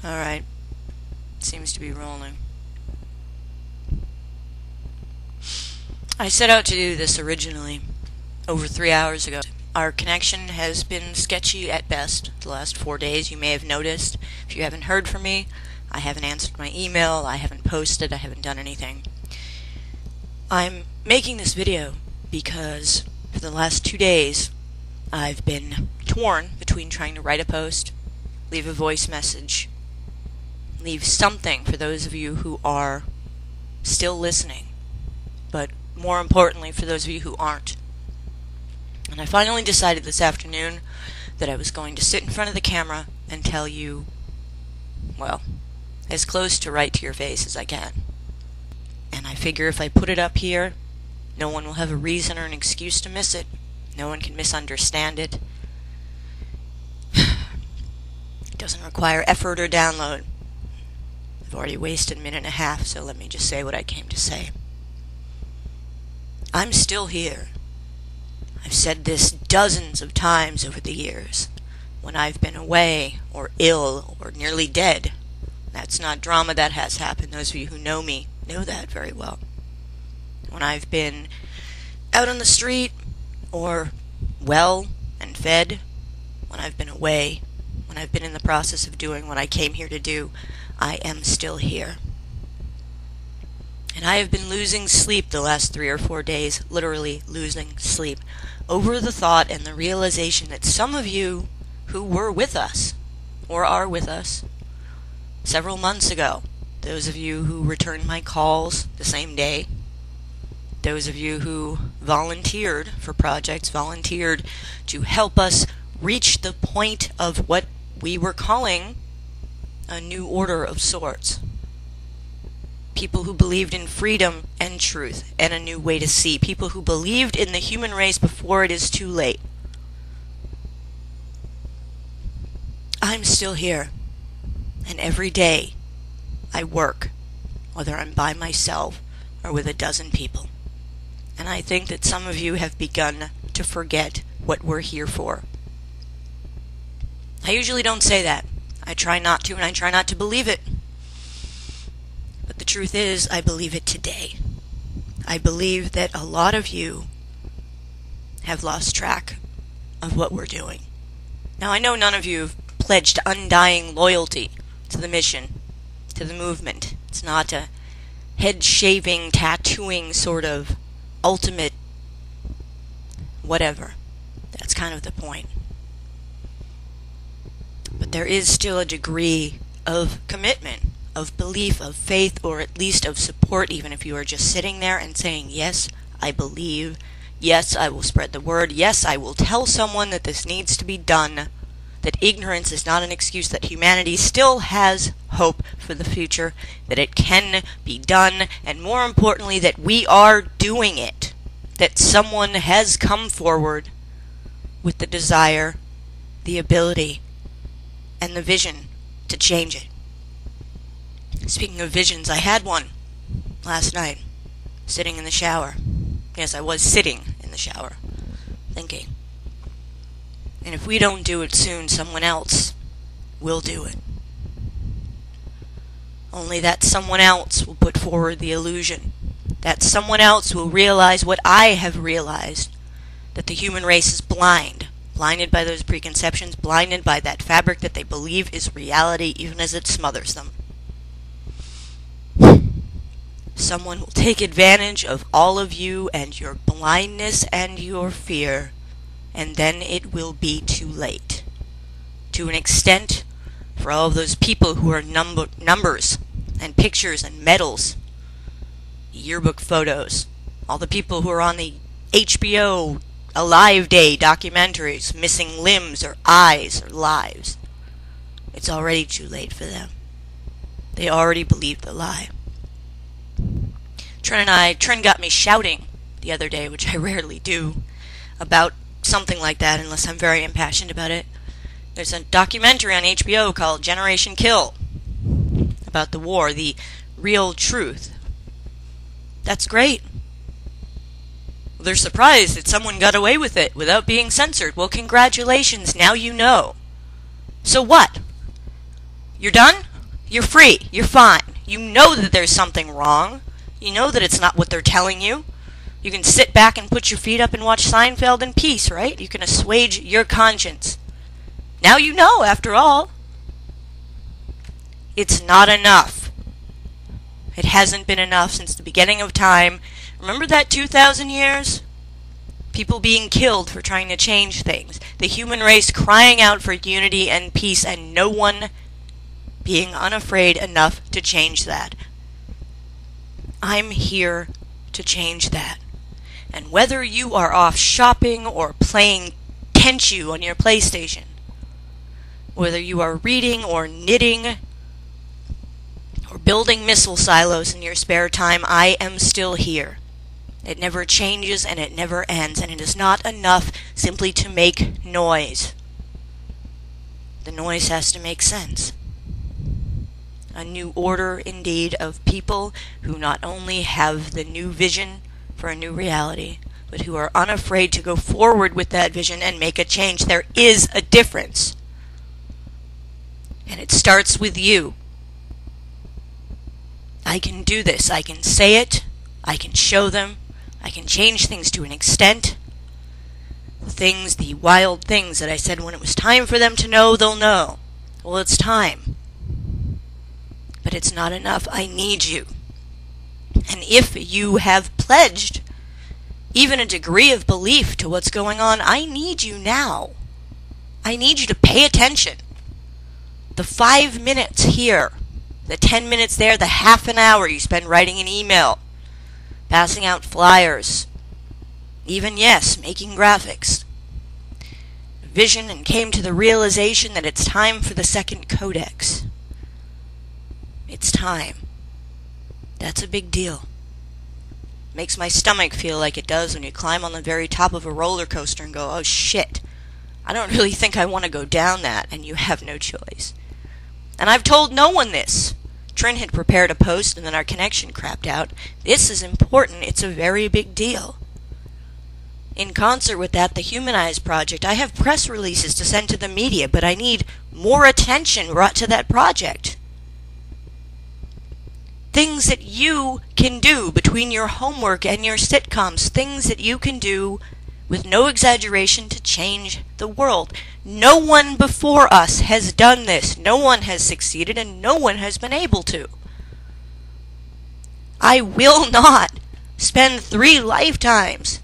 Alright. Seems to be rolling. I set out to do this originally over 3 hours ago. Our connection has been sketchy at best the last 4 days. You may have noticed. If you haven't heard from me, I haven't answered my email, I haven't posted, I haven't done anything. I'm making this video because for the last 2 days I've been torn between trying to write a post, leave a voice message, leave something for those of you who are still listening, but more importantly for those of you who aren't. And I finally decided this afternoon that I was going to sit in front of the camera and tell you, well, as close to right to your face as I can. And I figure if I put it up here, no one will have a reason or an excuse to miss it. No one can misunderstand it. It doesn't require effort or download. I've already wasted a minute and a half, so let me just say what I came to say. I'm still here. I've said this dozens of times over the years. When I've been away, or ill, or nearly dead. That's not drama, that has happened. Those of you who know me know that very well. When I've been out on the street, or well and fed, when I've been away, when I've been in the process of doing what I came here to do, I am still here. And I have been losing sleep the last 3 or 4 days, literally losing sleep, over the thought and the realization that some of you who were with us, or are with us, several months ago, those of you who returned my calls the same day, those of you who volunteered for projects, volunteered to help us reach the point of what we were calling a new order of sorts. People who believed in freedom and truth and a new way to see. People who believed in the human race before it is too late. I'm still here. And every day I work, whether I'm by myself or with a dozen people. And I think that some of you have begun to forget what we're here for. I usually don't say that. I try not to, and I try not to believe it. But the truth is, I believe it today. I believe that a lot of you have lost track of what we're doing. Now, I know none of you have pledged undying loyalty to the mission, to the movement. It's not a head-shaving, tattooing sort of ultimate whatever. That's kind of the point. But there is still a degree of commitment, of belief, of faith, or at least of support, even if you are just sitting there and saying, yes, I believe, yes, I will spread the word, yes, I will tell someone that this needs to be done, that ignorance is not an excuse, that humanity still has hope for the future, that it can be done, and more importantly, that we are doing it, that someone has come forward with the desire, the ability, and the vision to change it. Speaking of visions, I had one last night, sitting in the shower. Yes, I was sitting in the shower, thinking. And if we don't do it soon, someone else will do it. Only that someone else will put forward the illusion. That someone else will realize what I have realized, that the human race is blind. Blinded by those preconceptions, blinded by that fabric that they believe is reality, even as it smothers them. Someone will take advantage of all of you and your blindness and your fear, and then it will be too late. To an extent, for all of those people who are numbers and pictures and medals, yearbook photos, all the people who are on the HBO Alive Day documentaries, missing limbs or eyes or lives. It's already too late for them. They already believe the lie. Trin got me shouting the other day, which I rarely do, about something like that unless I'm very impassioned about it. There's a documentary on HBO called Generation Kill about the war, the real truth. That's great. They're surprised that someone got away with it without being censored. Well, congratulations, now you know. So what? You're done? You're free. You're fine. You know that there's something wrong. You know that it's not what they're telling you. You can sit back and put your feet up and watch Seinfeld in peace, right? You can assuage your conscience. Now you know, after all. It's not enough. It hasn't been enough since the beginning of time. Remember that 2,000 years? People being killed for trying to change things. The human race crying out for unity and peace, and no one being unafraid enough to change that. I'm here to change that. And whether you are off shopping or playing Tenchu on your PlayStation, whether you are reading or knitting or building missile silos in your spare time, I am still here. It never changes and it never ends, and it is not enough simply to make noise. The noise has to make sense. A new order, indeed, of people who not only have the new vision for a new reality, but who are unafraid to go forward with that vision and make a change. There is a difference. And it starts with you. I can do this. I can say it. I can show them. I can change things to an extent. The wild things that I said when it was time for them to know, they'll know. Well, it's time. But it's not enough. I need you. And if you have pledged even a degree of belief to what's going on, I need you now. I need you to pay attention. The 5 minutes here, the 10 minutes there, the half an hour you spend writing an email, passing out flyers, even, yes, making graphics. Vision, and came to the realization that it's time for the second codex. It's time. That's a big deal. Makes my stomach feel like it does when you climb on the very top of a roller coaster and go, oh shit, I don't really think I want to go down that, and you have no choice. And I've told no one this. Trin had prepared a post and then our connection crapped out. This is important. It's a very big deal. In concert with that, the Humanize Project, I have press releases to send to the media, but I need more attention brought to that project. Things that you can do between your homework and your sitcoms. Things that you can do with no exaggeration to change the world. No one before us has done this. No one has succeeded, and no one has been able to. I will not spend 3 lifetimes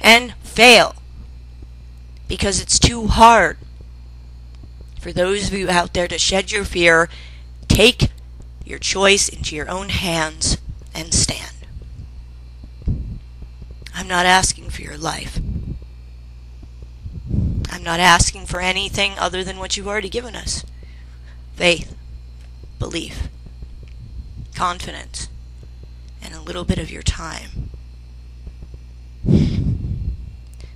and fail because it's too hard. For those of you out there to shed your fear, take your choice into your own hands and stand. I'm not asking for your life. I'm not asking for anything other than what you've already given us. Faith, belief, confidence, and a little bit of your time.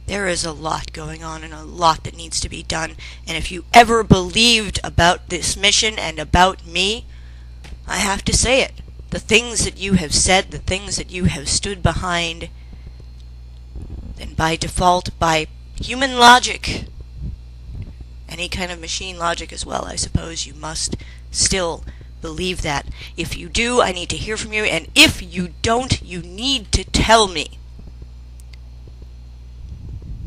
There is a lot going on and a lot that needs to be done. And if you ever believed about this mission and about me, I have to say it. The things that you have said, the things that you have stood behind, then by default, by human logic, any kind of machine logic as well, I suppose, you must still believe that. If you do, I need to hear from you, and if you don't, you need to tell me,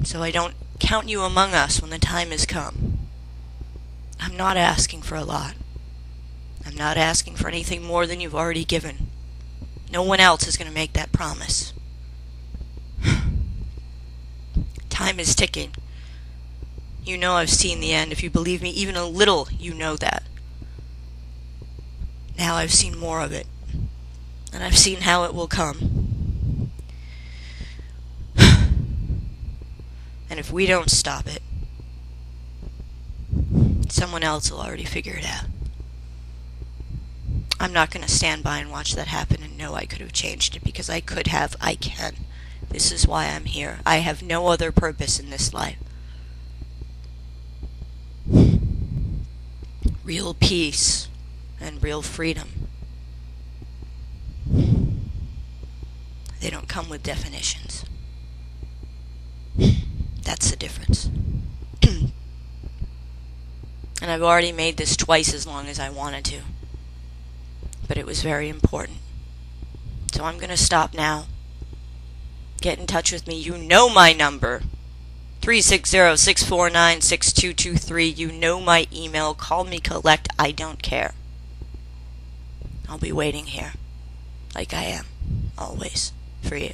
so I don't count you among us when the time has come. I'm not asking for a lot. I'm not asking for anything more than you've already given. No one else is going to make that promise. Time is ticking. You know I've seen the end. If you believe me even a little, you know that. Now I've seen more of it. And I've seen how it will come. And if we don't stop it, someone else will already figure it out. I'm not going to stand by and watch that happen and know I could have changed it, because I could have. I can. This is why I'm here. I have no other purpose in this life. Real peace and real freedom. They don't come with definitions. That's the difference. And I've already made this twice as long as I wanted to. But it was very important. So I'm going to stop now. Get in touch with me. You know my number. 360-649-6223. You know my email. Call me collect. I don't care. I'll be waiting here. Like I am. Always. For you.